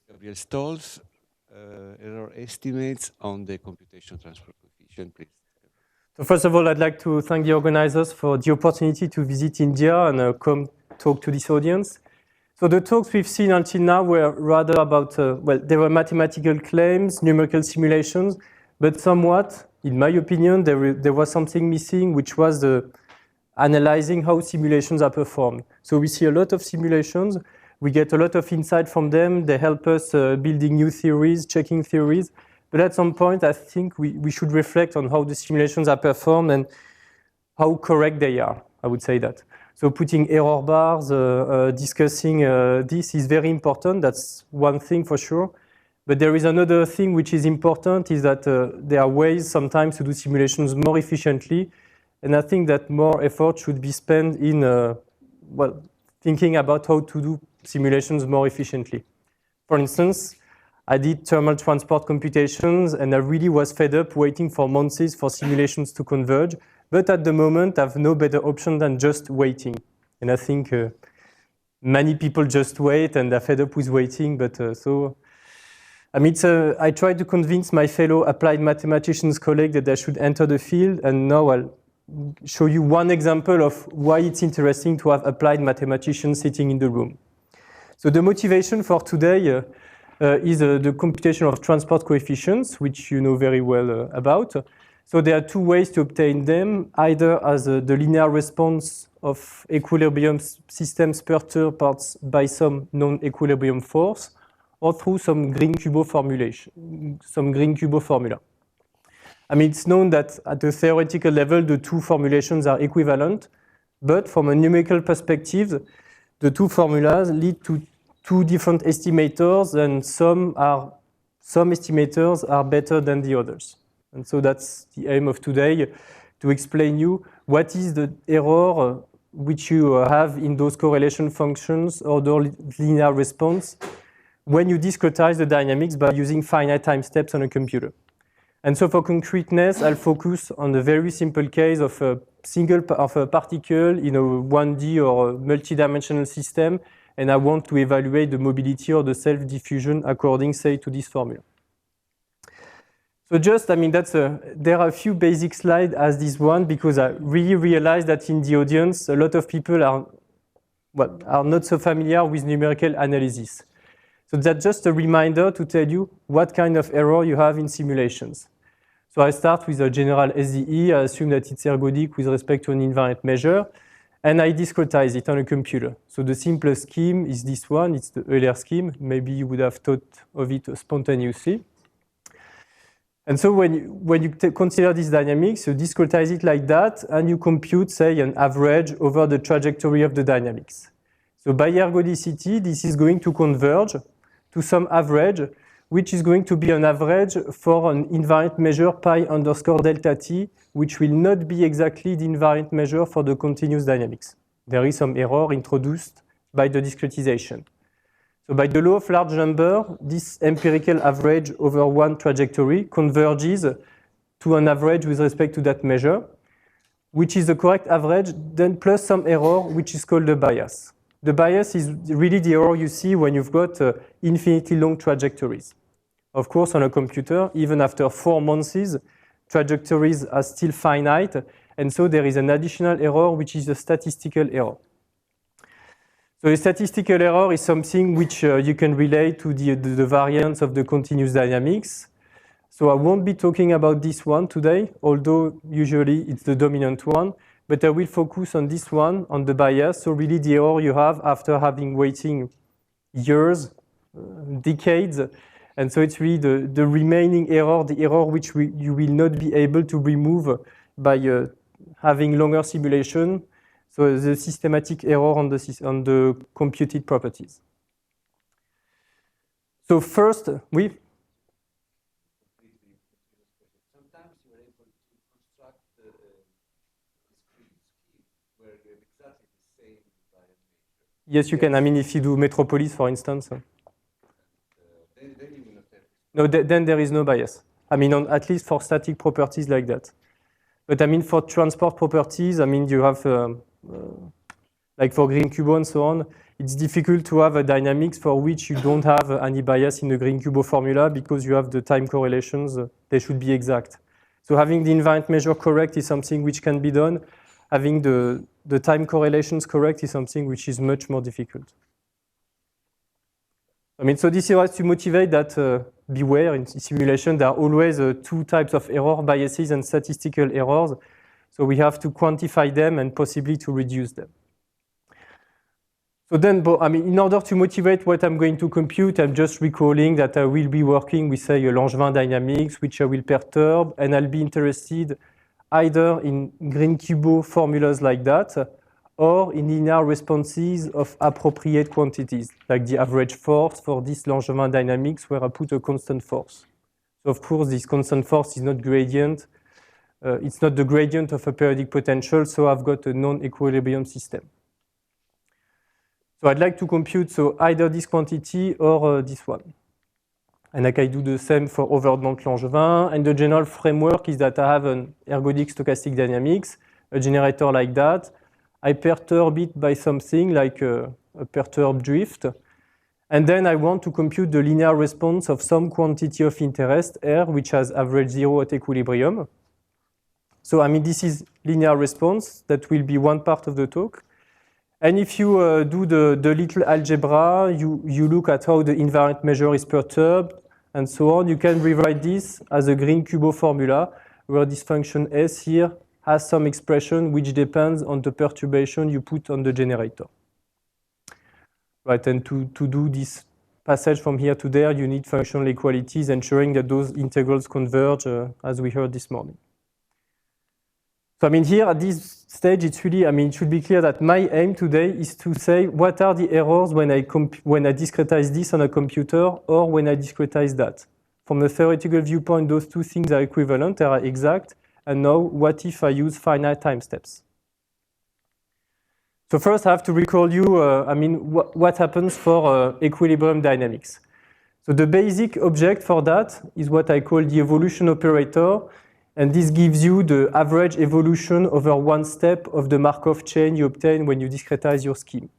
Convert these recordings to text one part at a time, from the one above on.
Gabriel Stoltz, error estimates on the computation transfer coefficient, please. So first of all, I'd like to thank the organizers for the opportunity to visit India and come talk to this audience. So the talks we've seen until now were rather about, well, there were mathematical claims, numerical simulations, but somewhat, in my opinion, there was something missing, which was the analyzing how simulations are performed. So we see a lot of simulations, we get a lot of insight from them, they help us building new theories, checking theories, but at some point I think we should reflect on how the simulations are performed and how correct they are, I would say that. So putting error bars, discussing this is very important, that's one thing for sure. But there is another thing which is important, is that there are ways sometimes to do simulations more efficiently. And I think that more effort should be spent in well, thinking about how to do simulations more efficiently. For instance, I did thermal transport computations and I really was fed up waiting for months for simulations to converge. But at the moment, I have no better option than just waiting. And I think many people just wait and are fed up with waiting. But I mean, I tried to convince my fellow applied mathematicians colleagues that they should enter the field, and now I'll show you one example of why it's interesting to have applied mathematicians sitting in the room. So the motivation for today is the computation of transport coefficients, which you know very well about. So there are two ways to obtain them, either as the linear response of equilibrium systems perturbed by some non-equilibrium force, or through some Green-Kubo formulation, some Green-Kubo formula. I mean, it's known that at the theoretical level, the two formulations are equivalent, but from a numerical perspective, the two formulas lead to two different estimators, and some estimators are better than the others. And so that's the aim of today, to explain you what is the error which you have in those correlation functions or the linear response when you discretize the dynamics by using finite time steps on a computer. And so for concreteness, I'll focus on the very simple case of a particle in a 1D or a multidimensional system, and I want to evaluate the mobility or the self-diffusion according, say, to this formula. So just, I mean, there are a few basic slides as this one, because I really realized that in the audience, a lot of people are not so familiar with numerical analysis. So that's just a reminder to tell you what kind of error you have in simulations. So I start with a general SDE. I assume that it's ergodic with respect to an invariant measure, and I discretize it on a computer. So the simplest scheme is this one. It's the Euler scheme. Maybe you would have thought of it spontaneously. And so when you consider this dynamics, you discretize it like that, and you compute, say, an average over the trajectory of the dynamics. So by ergodicity, this is going to converge to some average, which is going to be an average for an invariant measure pi underscore delta t, which will not be exactly the invariant measure for the continuous dynamics. There is some error introduced by the discretization. So by the law of large number, this empirical average over one trajectory converges to an average with respect to that measure, which is the correct average, then plus some error, which is called the bias. The bias is really the error you see when you've got infinitely long trajectories. Of course, on a computer, even after 4 months, trajectories are still finite, and so there is an additional error, which is a statistical error. So a statistical error is something which you can relate to the variance of the continuous dynamics. So I won't be talking about this one today, although usually it's the dominant one. But I will focus on this one, on the bias, so really the error you have after having waiting years, decades. And so it's really the remaining error, the error which you will not be able to remove by having longer simulation. So the systematic error on the computed properties. So first, yes, you can. I mean, if you do Metropolized, for instance. No, then there is no bias. I mean, at least for static properties like that. But I mean, for transport properties, I mean, you have, like for Green-Kubo and so on, it's difficult to have a dynamics for which you don't have any bias in the Green-Kubo formula because you have the time correlations, they should be exact. So having the invariant measure correct is something which can be done. Having the time correlations correct is something which is much more difficult. I mean, so this is to motivate that beware in simulation, there are always two types of error, biases and statistical errors. So we have to quantify them and possibly to reduce them. So then, I mean, in order to motivate what I'm going to compute, I'm just recalling that I will be working with, say, a Langevin dynamics, which I will perturb, and I'll be interested either in Green-Kubo formulas like that, or in linear responses of appropriate quantities, like the average force for this Langevin dynamics, where I put a constant force. So of course, this constant force is not gradient. It's not the gradient of a periodic potential, so I've got a non-equilibrium system. So I'd like to compute either this quantity or this one. And I can do the same for overdamped Langevin. And the general framework is that I have an ergodic stochastic dynamics, a generator like that. I perturb it by something like a perturbed drift. And then I want to compute the linear response of some quantity of interest, R, which has average 0 at equilibrium. So, I mean, this is linear response. That will be one part of the talk. And if you do the little algebra, you look at how the invariant measure is perturbed, and so on. You can rewrite this as a Green-Kubo formula, where this function S here has some expression which depends on the perturbation you put on the generator. Right, and to do this passage from here to there, you need functional equalities, ensuring that those integrals converge, as we heard this morning. So, I mean, here at this stage, it's really, I mean, it should be clear that my aim today is to say what are the errors when I discretize this on a computer or when I discretize that. From a theoretical viewpoint, those two things are equivalent, they are exact. And now, what if I use finite time steps? So first, I have to recall you, what happens for equilibrium dynamics. So the basic object for that is what I call the evolution operator. And this gives you the average evolution over one step of the Markov chain you obtain when you discretize your scheme.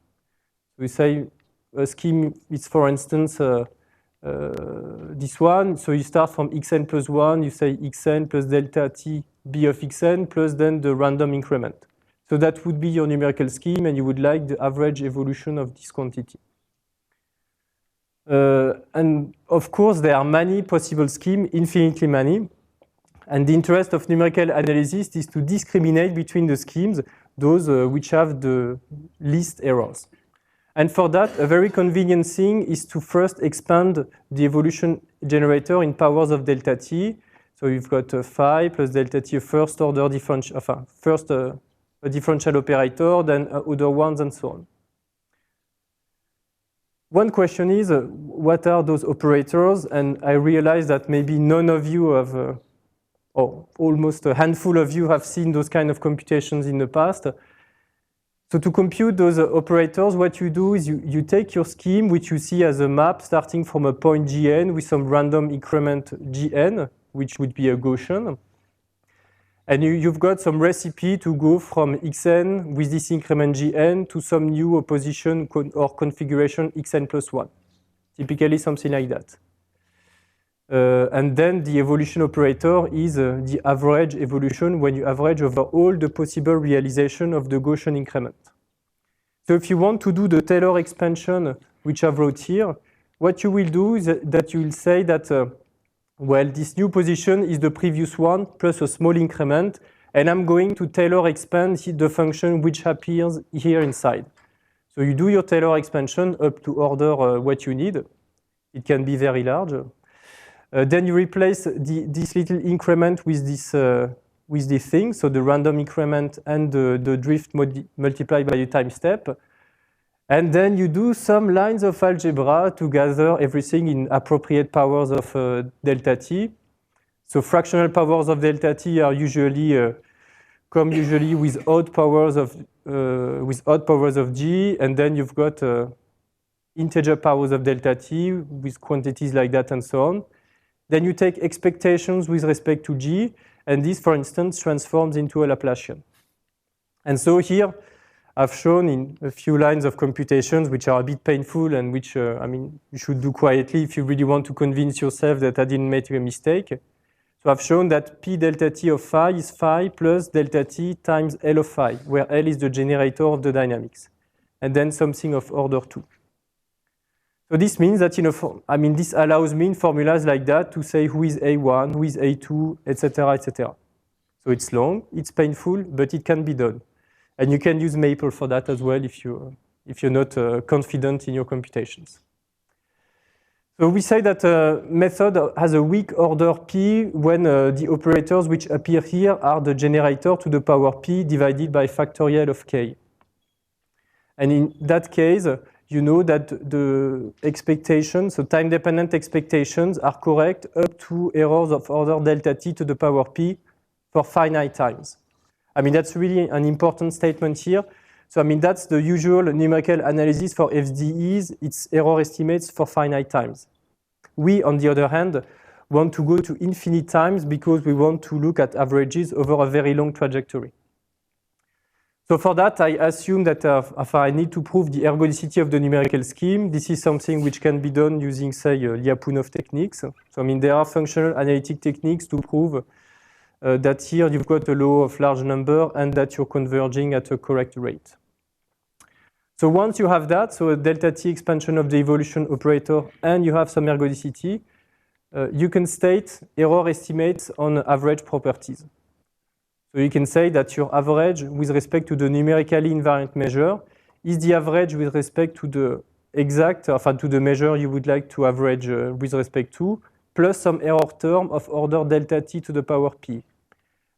We say a scheme is, for instance, this one. So you start from xn plus 1, you say xn plus delta t b of xn plus then the random increment. So that would be your numerical scheme, and you would like the average evolution of this quantity. And of course, there are many possible schemes, infinitely many. And the interest of numerical analysis is to discriminate between the schemes, those which have the least errors. And for that, a very convenient thing is to first expand the evolution generator in powers of delta t. So you've got phi plus delta t, a first order differential, first a differential operator, then other ones, and so on. One question is, what are those operators? And I realize that maybe none of you have or almost a handful of you have seen those kind of computations in the past. So to compute those operators, what you do is you take your scheme, which you see as a map starting from a point Gn with some random increment Gn, which would be a Gaussian. And you've got some recipe to go from xn with this increment Gn to some new opposition or configuration xn plus 1. Typically something like that. And then the evolution operator is the average evolution when you average over all the possible realization of the Gaussian increment. So if you want to do the Taylor expansion, which I've wrote here, what you will do is that you will say that, well, this new position is the previous one plus a small increment, and I'm going to Taylor expand the function which appears here inside. So you do your Taylor expansion up to order what you need. It can be very large. Then you replace this little increment with this thing, so the random increment and the drift multiplied by a time step. And then you do some lines of algebra to gather everything in appropriate powers of delta t. So fractional powers of delta t are usually come usually with odd powers of g, and then you've got integer powers of delta t with quantities like that and so on. Then you take expectations with respect to g, and this, for instance, transforms into a Laplacian. And so here, I've shown in a few lines of computations, which are a bit painful and which, you should do quietly if you really want to convince yourself that I didn't make a mistake. So I've shown that P delta T of phi is phi plus delta T times L of phi, where L is the generator of the dynamics, and then something of order 2. So this means that this allows me in formulas like that to say who is A1, who is A2, etc., etc. So it's long, it's painful, but it can be done. And you can use Maple for that as well if you're not confident in your computations. So we say that a method has a weak order P when the operators which appear here are the generator to the power P divided by factorial of K. And in that case, you know that the expectations, so time-dependent expectations, are correct up to errors of order delta T to the power P for finite times. That's really an important statement here. So that's the usual numerical analysis for FDEs. It's error estimates for finite times. We, on the other hand, want to go to infinite times because we want to look at averages over a very long trajectory. So for that, I assume that if I need to prove the ergodicity of the numerical scheme, this is something which can be done using, say, Lyapunov techniques. So there are functional analytic techniques to prove that here you've got a law of large number and that you're converging at a correct rate. So once you have that, so a delta T expansion of the evolution operator and you have some ergodicity, you can state error estimates on average properties. So you can say that your average with respect to the numerically invariant measure is the average with respect to the exact, to the measure you would like to average with respect to, plus some error term of order delta T to the power P.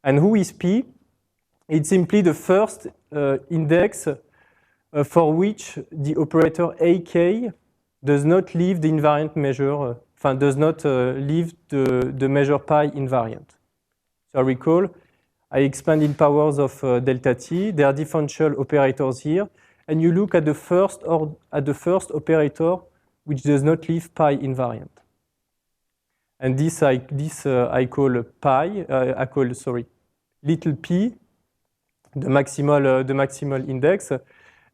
And who is P? It's simply the first index for which the operator AK does not leave the invariant measure, does not leave the measure pi invariant. So recall, I expand in powers of delta T. There are differential operators here, and you look at the first operator which does not leave pi invariant. And this I call pi. I call little p, the maximal index,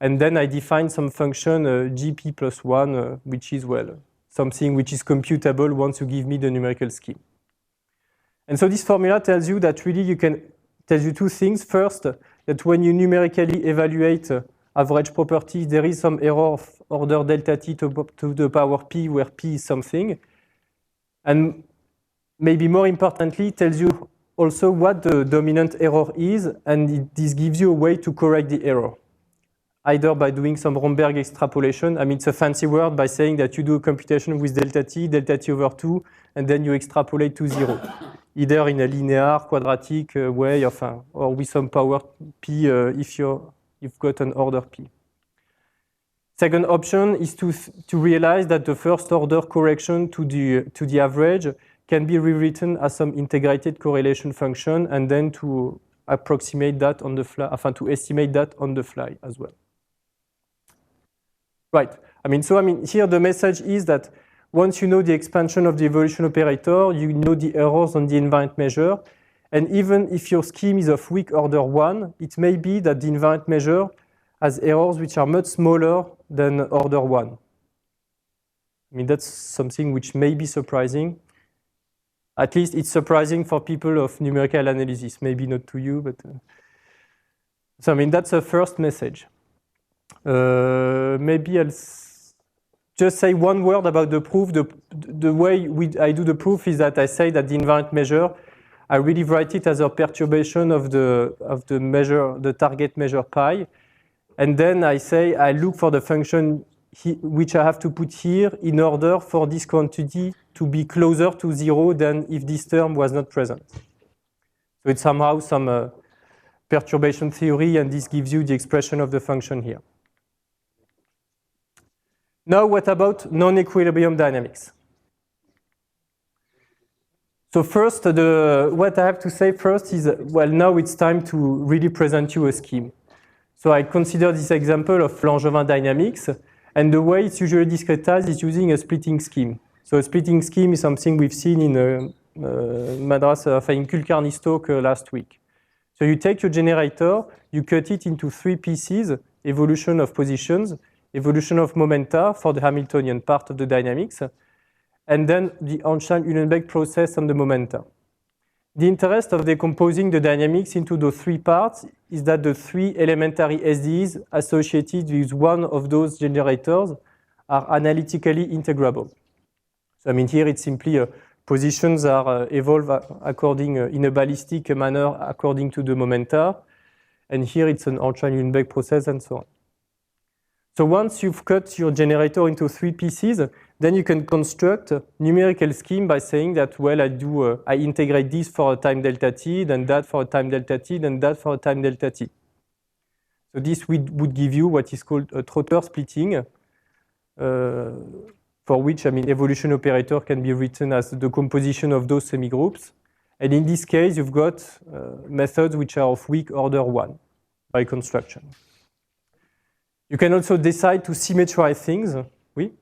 and then I define some function gp plus 1, which is something which is computable once you give me the numerical scheme. And so this formula tells you that really tells you two things. First, that when you numerically evaluate average properties, there is some error of order delta T to the power P, where P is something. And maybe more importantly, it tells you also what the dominant error is, and this gives you a way to correct the error, either by doing some Romberg extrapolation. It's a fancy word by saying that you do a computation with delta T over 2, and then you extrapolate to 0, either in a linear, quadratic way, or with some power P if you've got an order P. Second option is to realize that the first order correction to the average can be rewritten as some integrated correlation function, and then to approximate that on the fly, to estimate that on the fly as well. Right. Here the message is that once you know the expansion of the evolution operator, you know the errors on the invariant measure, and even if your scheme is of weak order 1, it may be that the invariant measure has errors which are much smaller than order 1. That's something which may be surprising. At least it's surprising for people of numerical analysis, maybe not to you, but so that's a first message. Maybe I'll just say one word about the proof. The way I do the proof is that I say that the invariant measure, I really write it as a perturbation of the measure, the target measure pi, and then I say I look for the function which I have to put here in order for this quantity to be closer to 0 than if this term was not present. So it's somehow some perturbation theory, and this gives you the expression of the function here. Now, what about non-equilibrium dynamics? So first, what I have to say first is, now it's time to really present you a scheme. So I consider this example of Langevin dynamics, and the way it's usually discretized is using a splitting scheme. So a splitting scheme is something we've seen in in Kulkarni's talk last week. So you take your generator, you cut it into 3 pieces evolution of positions, evolution of momenta for the Hamiltonian part of the dynamics, and then the Einstein-Uhlenbeck process on the momenta. The interest of decomposing the dynamics into those three parts is that the three elementary SDs associated with one of those generators are analytically integrable. So I mean here it's simply positions are evolve according in a ballistic manner according to the momenta, and here it's an Einstein-Uhlenbeck process and so on. So once you've cut your generator into three pieces, then you can construct a numerical scheme by saying that, well, I integrate this for a time delta t, then that for a time delta t, then that for a time delta t. So this would give you what is called a Trotter splitting, for which, I mean, evolution operator can be written as the composition of those semigroups. And in this case, you've got methods which are of weak order 1 by construction. You can also decide to symmetrize things. Oui?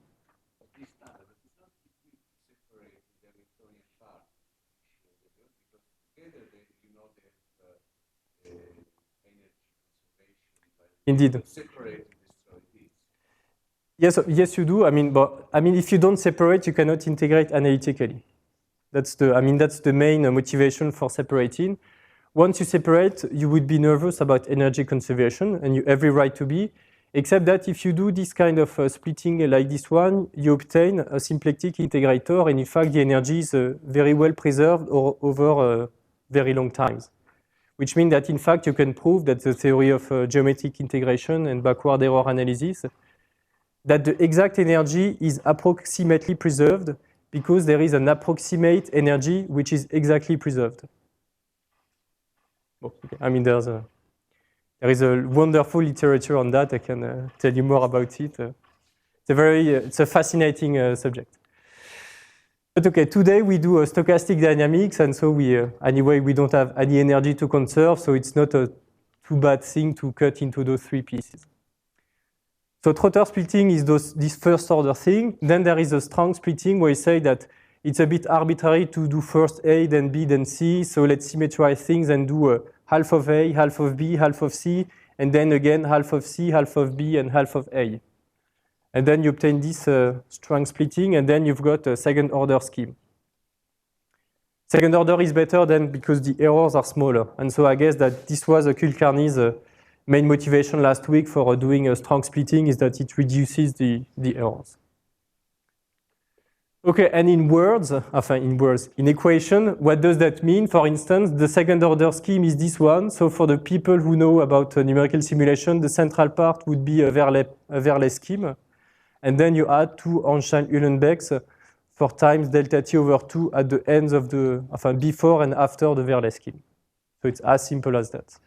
Indeed. Yes, you do. I mean, if you don't separate, you cannot integrate analytically. That's the main motivation for separating. Once you separate, you would be nervous about energy conservation, and you have every right to be. Except that if you do this kind of splitting like this one, you obtain a symplectic integrator, and in fact the energy is very well preserved over very long times. Which means that in fact you can prove that the theory of geometric integration and backward error analysis, that the exact energy is approximately preserved because there is an approximate energy which is exactly preserved. Okay. I mean there is a wonderful literature on that. I can tell you more about it. It's a fascinating subject. But okay, today we do a stochastic dynamics, and so anyway we don't have any energy to conserve, so it's not a too bad thing to cut into those three pieces. So Trotter splitting is this first order thing. Then there is a strong splitting where you say that it's a bit arbitrary to do first A, then B, then C. So let's symmetrize things and do half of A, half of B, half of C, and then again half of C, half of B, and half of A. And then you obtain this strong splitting, and then you've got a second order scheme. Second order is better then because the errors are smaller. And so I guess that this was Kulkarni's main motivation last week for doing a strong splitting, is that it reduces the errors. Okay, and in equation, what does that mean? For instance, the second order scheme is this one. So for the people who know about numerical simulation, the central part would be a Verlet scheme. And then you add two Einstein-Uhlenbecks for times delta t over 2 at the ends of before and after the Verlet scheme. So it's as simple as that.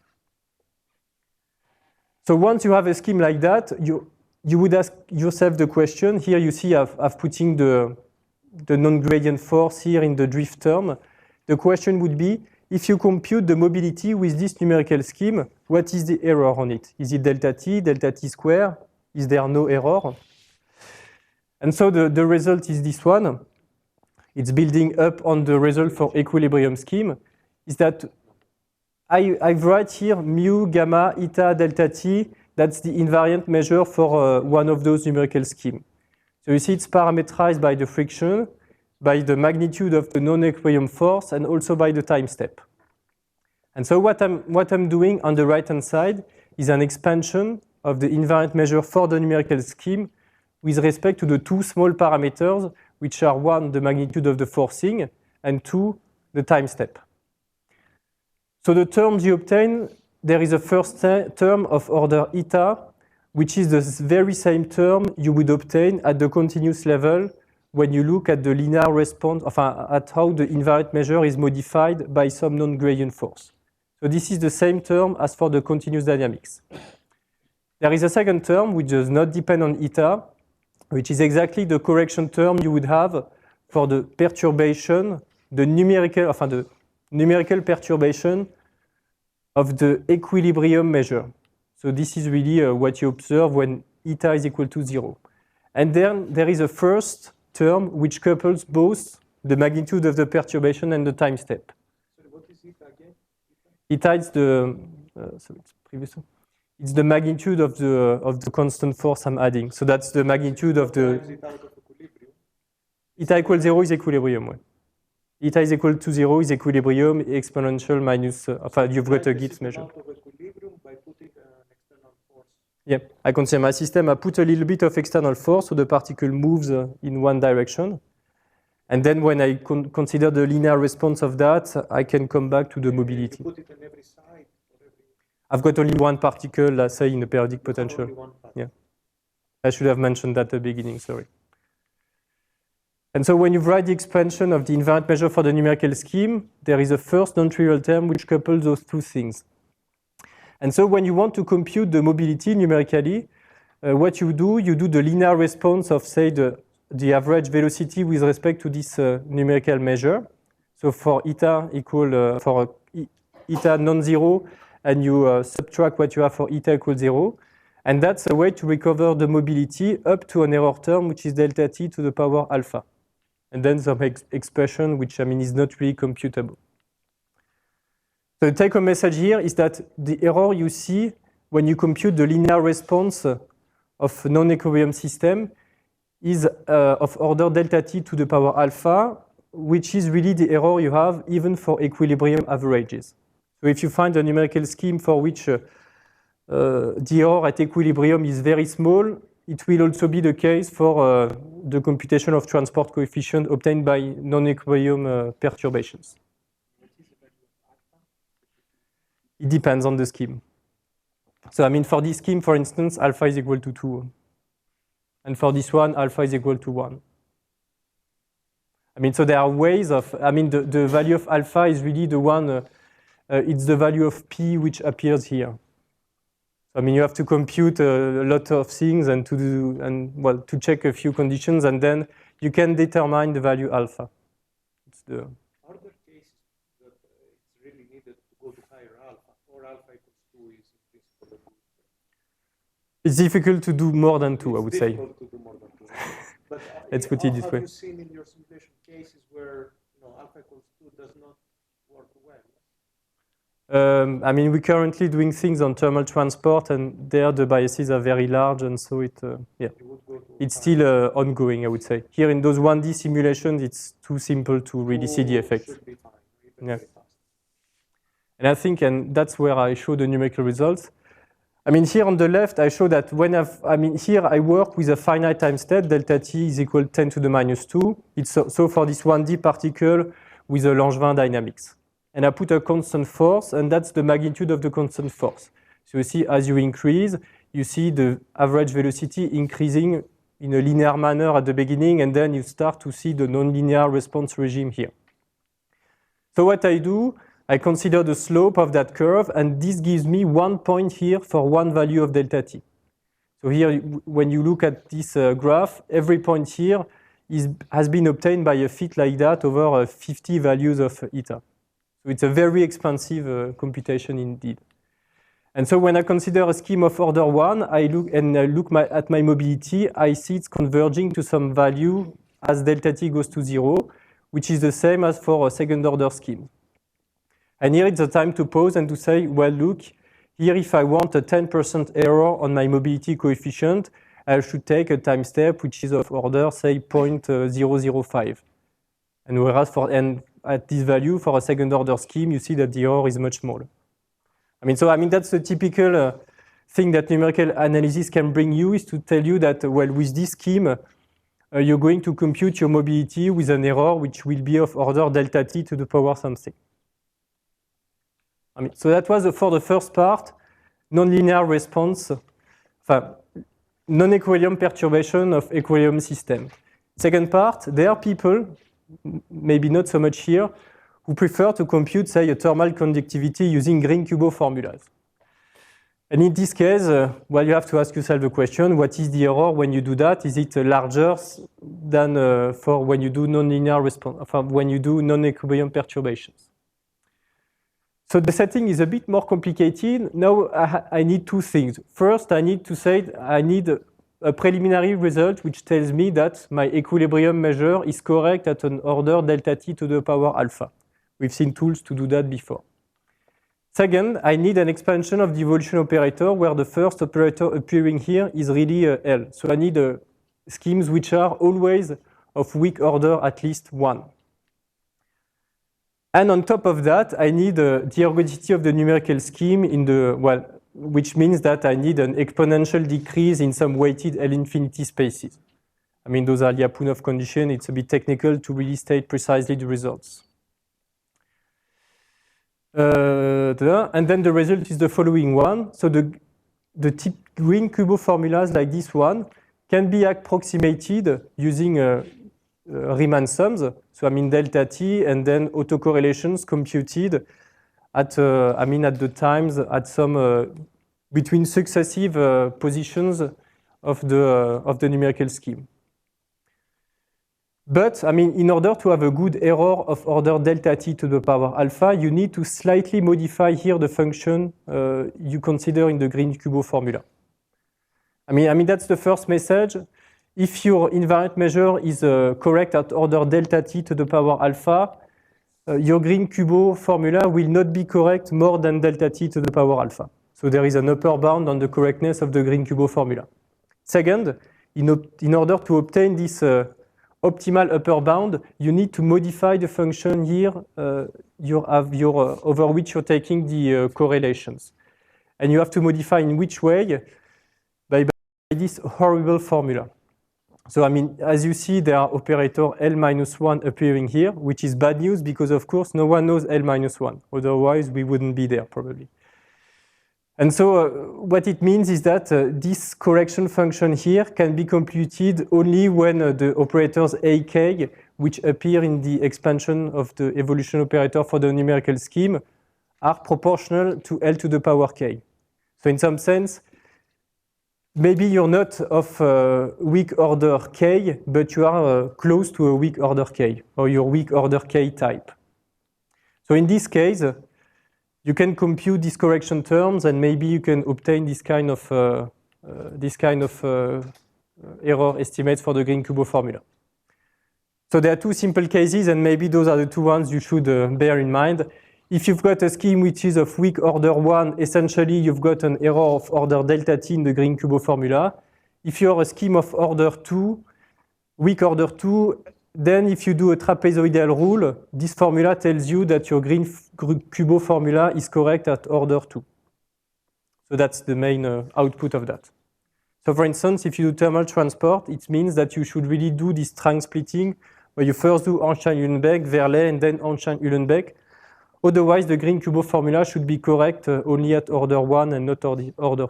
So once you have a scheme like that, you would ask yourself the question. Here you see I've putting the non-gradient force here in the drift term. The question would be, if you compute the mobility with this numerical scheme, what is the error on it? Is it delta t squared? Is there no error? And so the result is this one. It's building up on the result for equilibrium scheme. Is that I write here mu, gamma, eta, delta t. That's the invariant measure for one of those numerical schemes. So you see it's parameterized by the friction, by the magnitude of the nonequilibrium force, and also by the time step. And so what I'm doing on the right-hand side is an expansion of the invariant measure for the numerical scheme with respect to the two small parameters, which are one, the magnitude of the forcing, and two, the time step. So the terms you obtain, there is a first term of order eta, which is the very same term you would obtain at the continuous level when you look at the linear response, at how the invariant measure is modified by some non-gradient force. So this is the same term as for the continuous dynamics. There is a second term which does not depend on eta, which is exactly the correction term you would have for the perturbation, the numerical perturbation of the equilibrium measure. So this is really what you observe when eta is equal to 0. And then there is a first term which couples both the magnitude of the perturbation and the time step. So what is eta again? Eta is the, so it's previous one. It's the magnitude of the constant force I'm adding. So that's the magnitude of the. Eta equals 0 is equilibrium. Ouais. Eta is equal to 0 is equilibrium exponential minus. You've got a Gibbs measure. Yeah, I consider my system. I put a little bit of external force, so the particle moves in one direction. And then when I consider the linear response of that, I can come back to the mobility. Put it on every side. I've got only one particle, let's say, in the periodic potential. Yeah, I should have mentioned that at the beginning, sorry. And so when you write the expansion of the invariant measure for the numerical scheme, there is a first non-trivial term which couples those two things. And so when you want to compute the mobility numerically, what you do the linear response of, say, the average velocity with respect to this numerical measure. So for eta equal, for eta non-zero, and you subtract what you have for eta equals 0. And that's a way to recover the mobility up to an error term, which is delta t to the power alpha. And then some expression, which is not really computable. So the take-home message here is that the error you see when you compute the linear response of a non-equilibrium system is of order delta t to the power alpha, which is really the error you have even for equilibrium averages. So if you find a numerical scheme for which the error at equilibrium is very small, it will also be the case for the computation of transport coefficient obtained by non-equilibrium perturbations. It depends on the scheme. So for this scheme, for instance, alpha is equal to 2. And for this one, alpha is equal to 1. So there are ways of, the value of alpha is really the one, it's the value of p which appears here. So, you have to compute a lot of things and to check a few conditions, and then you can determine the value alpha. It's the. Are there cases that it's really needed to go to higher alpha, or alpha equals 2 is in principle good? It's difficult to do more than 2, I would say. It's difficult to do more than 2. But let's put it this way. Have you seen in your simulation cases where alpha equals 2 does not work well? We're currently doing things on thermal transport, and there the biases are very large, and so it's still ongoing, I would say. Here in those 1D simulations, it's too simple to really see the effect. Yeah. And I think, and that's where I show the numerical results. Here on the left, I show that when here I work with a finite time state, delta t is equal to 10 to the minus 2. It's so for this 1D particle with a Langevin dynamics. And I put a constant force, and that's the magnitude of the constant force. So you see, as you increase, you see the average velocity increasing in a linear manner at the beginning, and then you start to see the nonlinear response regime here. So what I do, I consider the slope of that curve, and this gives me 1 point here for one value of delta t. So here, when you look at this graph, every point here has been obtained by a fit like that over 50 values of eta. So it's a very expensive computation indeed. And so when I consider a scheme of order 1, I look at my mobility, I see it's converging to some value as delta t goes to 0, which is the same as for a second order scheme. And here it's the time to pause and to say, well, look, here if I want a 10% error on my mobility coefficient, I should take a time step which is of order, say, 0.005. And whereas at this value for a second order scheme, you see that the error is much smaller. That's the typical thing that numerical analysis can bring you, is to tell you that, well, with this scheme, you're going to compute your mobility with an error which will be of order delta t to the power something. So that was for the first part, nonlinear response, non-equilibrium perturbation of equilibrium system. Second part, there are people, maybe not so much here, who prefer to compute, say, a thermal conductivity using Green-Kubo formulas. And in this case, you have to ask yourself the question, what is the error when you do that? Is it larger than for when you do nonlinear response, when you do non-equilibrium perturbations? So the setting is a bit more complicated. Now I need two things. First, I need to say I need a preliminary result which tells me that my equilibrium measure is correct at an order delta t to the power alpha. We've seen tools to do that before. Second, I need an expansion of the evolution operator where the first operator appearing here is really L. So I need schemes which are always of weak order at least 1. And on top of that, I need the ergodicity of the numerical scheme in the, well, which means that I need an exponential decrease in some weighted L infinity spaces. I mean, those are Lyapunov conditions. It's a bit technical to really state precisely the results. And then the result is the following one. So the Green-Kubo formulas like this one can be approximated using Riemann sums. So I mean delta t and then autocorrelations computed at at the times at some between successive positions of the numerical scheme. But I mean, in order to have a good error of order delta t to the power alpha, you need to slightly modify here the function you consider in the Green-Kubo formula. I mean that's the first message. If your invariant measure is correct at order delta t to the power alpha, your Green-Kubo formula will not be correct more than delta t to the power alpha. So there is an upper bound on the correctness of the Green-Kubo formula. Second, in order to obtain this optimal upper bound, you need to modify the function here over which you're taking the correlations. And you have to modify in which way? By this horrible formula. So I mean, as you see, there are operator L-1 appearing here, which is bad news because, of course, no one knows L-1. Otherwise, we wouldn't be there, probably. And so what it means is that this correction function here can be computed only when the operators AK, which appear in the expansion of the evolution operator for the numerical scheme, are proportional to L to the power k. So in some sense, maybe you're not of weak order k, but you are close to a weak order k, or your weak order k type. So in this case, you can compute these correction terms, and maybe you can obtain this kind of error estimates for the Green-Kubo formula. So there are two simple cases, and maybe those are the two ones you should bear in mind. If you've got a scheme which is of weak order 1, essentially you've got an error of order delta t in the Green-Kubo formula. If you're a scheme of order 2, weak order 2, then if you do a trapezoidal rule, this formula tells you that your Green-Kubo formula is correct at order 2. So that's the main output of that. So for instance, if you do thermal transport, it means that you should really do this trunk splitting, where you first do Einstein-Uhlenbeck, Verlet, and then Einstein-Uhlenbeck. Otherwise, the Green-Kubo formula should be correct only at order 1 and not order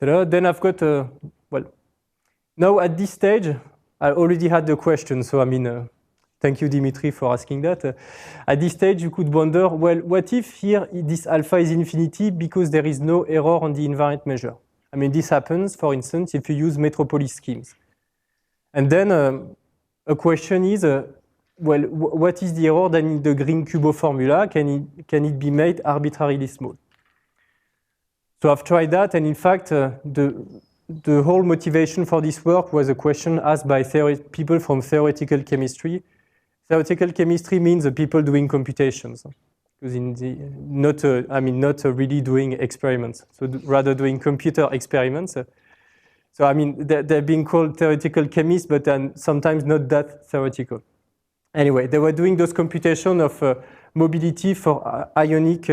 2. Then I've got, well, now at this stage, I already had the question, so I mean, thank you, Dimitri, for asking that. At this stage, you could wonder, well, what if here this alpha is infinity because there is no error on the invariant measure? I mean, this happens, for instance, if you use Metropolized schemes. And then a question is, well, what is the error then in the Green-Kubo formula? Can it be made arbitrarily small? So I've tried that, and in fact, the whole motivation for this work was a question asked by people from theoretical chemistry. Theoretical chemistry means the people doing computations, because not really doing experiments, so rather doing computer experiments. So I mean, they're being called theoretical chemists, but sometimes not that theoretical. Anyway, they were doing those computations of mobility for ionic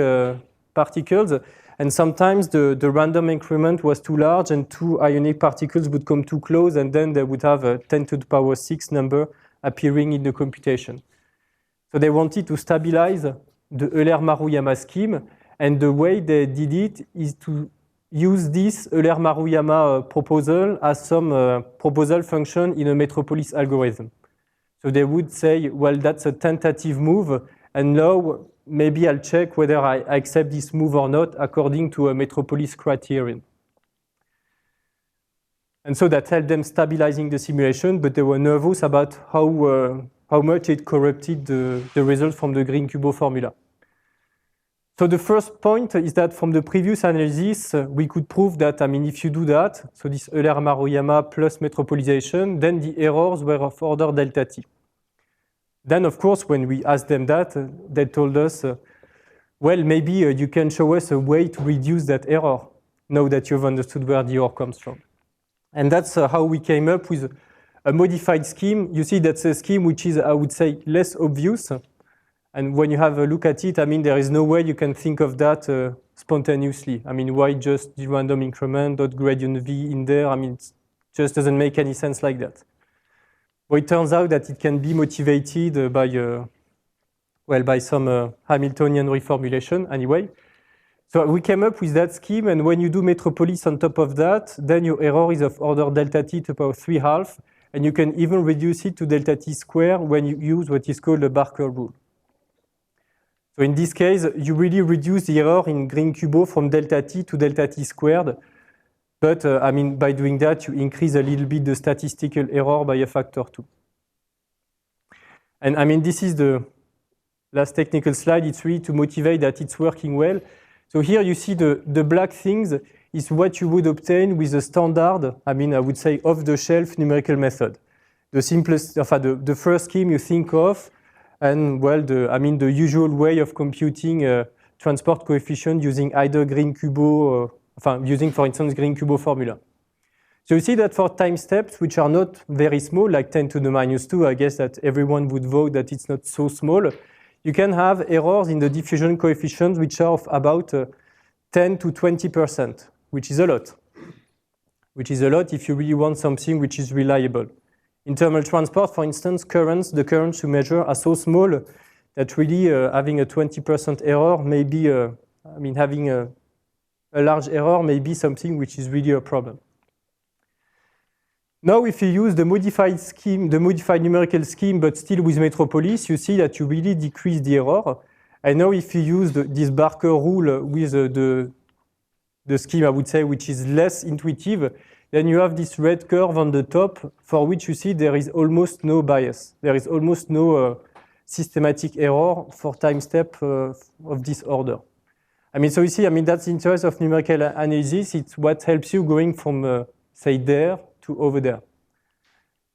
particles, and sometimes the random increment was too large and two ionic particles would come too close, and then they would have a 10 to the power 6 number appearing in the computation. So they wanted to stabilize the Euler-Maruyama scheme, and the way they did it is to use this Euler-Maruyama proposal as some proposal function in a Metropolized algorithm. So they would say, well, that's a tentative move, and now maybe I'll check whether I accept this move or not according to a Metropolized criterion. And so that helped them stabilizing the simulation, but they were nervous about how much it corrupted the result from the Green-Kubo formula. So the first point is that from the previous analysis, we could prove that, I mean, if you do that, so this Euler-Maruyama plus Metropolization, then the errors were of order delta t. Then, of course, when we asked them that, they told us, well, maybe you can show us a way to reduce that error, now that you've understood where the error comes from. And that's how we came up with a modified scheme. You see, that's a scheme which is, I would say, less obvious. And when you have a look at it, I mean, there is no way you can think of that spontaneously. I mean, why just the random increment, dot gradient v in there? I mean, it just doesn't make any sense like that. Well, it turns out that it can be motivated by, well, by some Hamiltonian reformulation anyway. So we came up with that scheme, and when you do Metropolized on top of that, then your error is of order delta t to the power 3/2, and you can even reduce it to delta t squared when you use what is called the Barker rule. So in this case, you really reduce the error in Green-Kubo from delta t to delta t squared. But I mean, by doing that, you increase a little bit the statistical error by a factor 2. And I mean, this is the last technical slide. It's really to motivate that it's working well. So here you see the black things is what you would obtain with the standard, I mean, I would say off-the-shelf numerical method. The simplest, the first scheme you think of, and well, the usual way of computing transport coefficient using either Green-Kubo, using, for instance, Green-Kubo formula. So you see that for time steps, which are not very small, like 10 to the minus 2, I guess that everyone would vote that it's not so small, you can have errors in the diffusion coefficients which are of about 10 to 20%, which is a lot. Which is a lot if you really want something which is reliable. In thermal transport, for instance, the currents you measure are so small that really having a 20% error may be, having a large error may be something which is really a problem. Now, if you use the modified scheme, the modified numerical scheme, but still with Metropolized, you see that you really decrease the error. And now, if you use this Barker rule with the scheme, I would say, which is less intuitive, then you have this red curve on the top for which you see there is almost no bias. There is almost no systematic error for time step of this order. I mean, so you see, I mean, that's the interest of numerical analysis. It's what helps you going from, say, there to over there.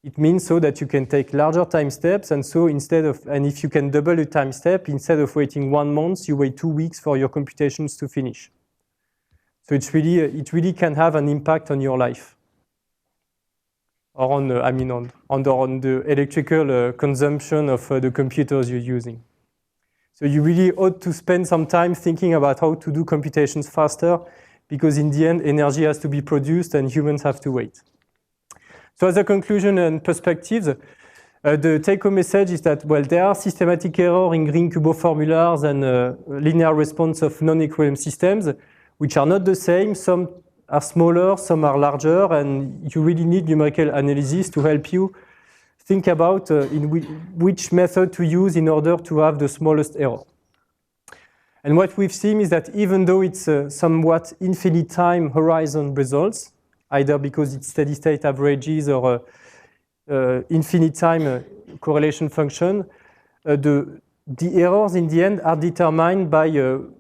It means so that you can take larger time steps, and so and if you can double the time step, instead of waiting 1 month, you wait 2 weeks for your computations to finish. So it really can have an impact on your life, or on the electrical consumption of the computers you're using. So you really ought to spend some time thinking about how to do computations faster, because in the end, energy has to be produced and humans have to wait. So as a conclusion and perspectives, the take-home message is that, well, there are systematic errors in Green-Kubo formulas and linear response of non-equilibrium systems, which are not the same. Some are smaller, some are larger, and you really need numerical analysis to help you think about which method to use in order to have the smallest error. And what we've seen is that even though it's somewhat infinite time horizon results, either because it's steady state averages or infinite time correlation function, the errors in the end are determined by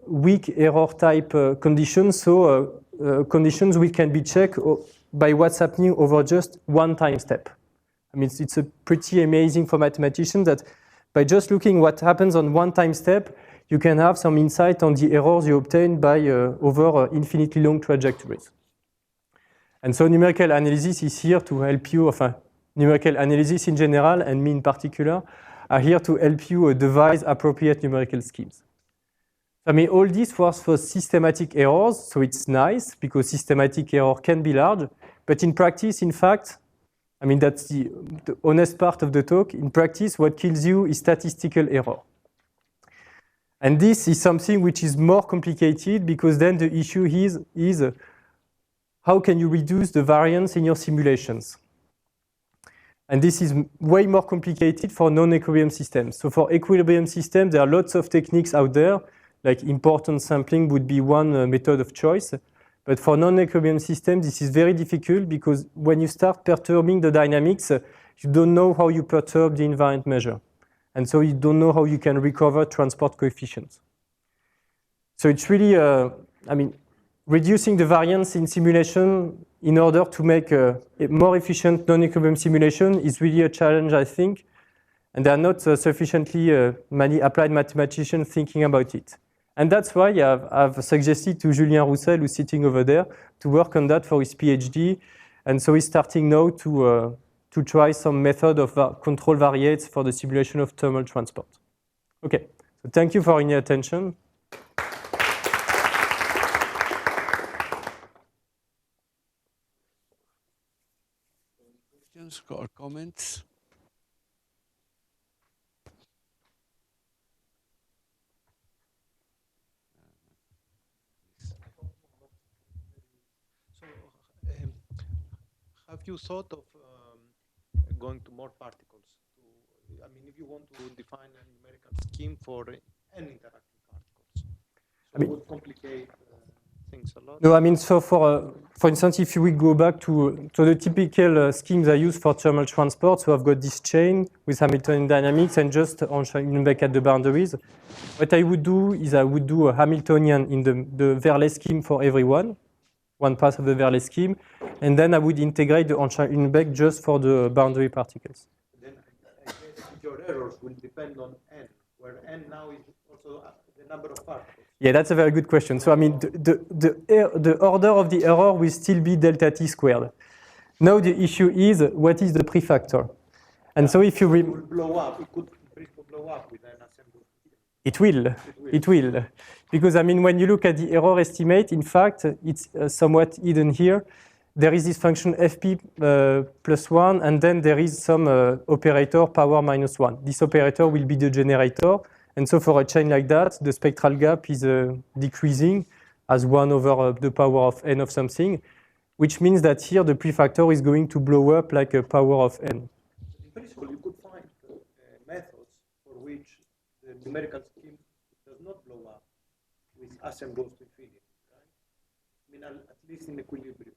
weak error type conditions, so conditions which can be checked by what's happening over just one time step. I mean, it's a pretty amazing for mathematicians that by just looking what happens on one time step, you can have some insight on the errors you obtain by over infinitely long trajectories. And so numerical analysis is here to help you, numerical analysis in general, and me in particular, are here to help you devise appropriate numerical schemes. I mean, all this was for systematic errors, so it's nice, because systematic error can be large, but in practice, in fact, I mean, that's the honest part of the talk. In practice, what kills you is statistical error. And this is something which is more complicated, because then the issue is how can you reduce the variance in your simulations? And this is way more complicated for non-equilibrium systems. So for equilibrium systems, there are lots of techniques out there, like importance sampling would be one method of choice. But for non-equilibrium systems, this is very difficult, because when you start perturbing the dynamics, you don't know how you perturb the invariant measure. And so you don't know how you can recover transport coefficients. So it's really, reducing the variance in simulation in order to make a more efficient non-equilibrium simulation is really a challenge, I think. And there are not sufficiently many applied mathematicians thinking about it. And that's why I've suggested to Julien Roussel, who's sitting over there, to work on that for his PhD. And so he's starting now to try some method of control variates for the simulation of thermal transport. Okay, so thank you for your attention. Questions or comments? Have you thought of going to more particles? I mean, if you want to define a numerical scheme for n interacting particles, so it would complicate things a lot. No, I mean, so for instance, if we go back to the typical schemes I use for thermal transport, so I've got this chain with Hamiltonian dynamics and just Einstein-Uhlenbeck at the boundaries. What I would do is I would do a Hamiltonian in the Verlet scheme for everyone, one pass of the Verlet scheme, and then I would integrate the Einstein-Uhlenbeck just for the boundary particles. Then I guess your errors will depend on n, where n now is also the number of particles. Yeah, that's a very good question. So I mean, the order of the error will still be delta t squared. Now the issue is, what is the prefactor? And so if you... It will blow up. It could blow up with an assembly. It will. Because, I mean, when you look at the error estimate, in fact, it's somewhat hidden here. There is this function fp plus 1, and then there is some operator power minus 1. This operator will be the generator. And so for a chain like that, the spectral gap is decreasing as 1 over the power of n of something, which means that here the prefactor is going to blow up like a power of n. In principle, you could find methods for which the numerical scheme does not blow up with as n goes to infinity, right? I mean, at least in equilibrium.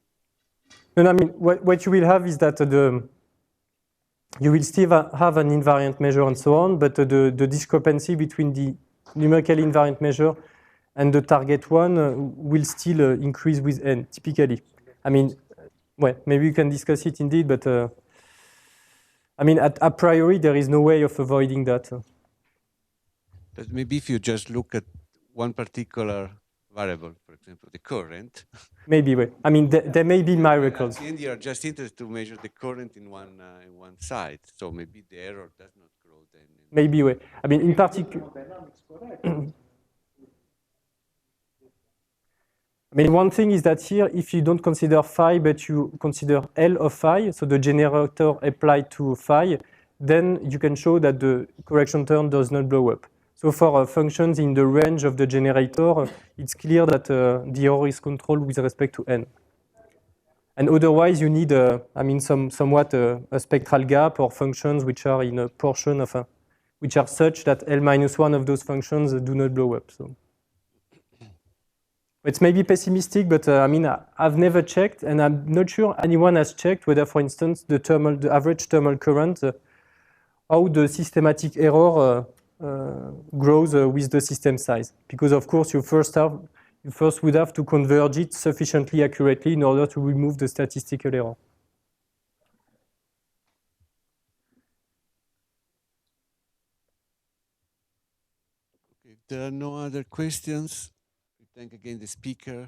No, I mean, what you will have is that you will still have an invariant measure and so on, but the discrepancy between the numerical invariant measure and the target one will still increase with n, typically. I mean, well, maybe you can discuss it indeed, but I mean, a priori, there is no way of avoiding that. But maybe if you just look at one particular variable, for example, the current. Maybe, I mean, there may be miracles. At the end, you are just interested to measure the current in one side, so maybe the error does not grow then. Maybe, I mean, in particular. I mean, one thing is that here, if you don't consider phi, but you consider L of phi, so the generator applied to phi, then you can show that the correction term does not blow up. So for functions in the range of the generator, it's clear that the error is controlled with respect to n. And otherwise, you need, I mean, somewhat a spectral gap or functions which are in a portion of, which are such that L minus 1 of those functions do not blow up. So it's maybe pessimistic, but I mean, I've never checked, and I'm not sure anyone has checked whether, for instance, the average thermal current, how the systematic error grows with the system size. Because of course, you first would have to converge it sufficiently accurately in order to remove the statistical error. Okay, if there are no other questions, we thank again the speaker.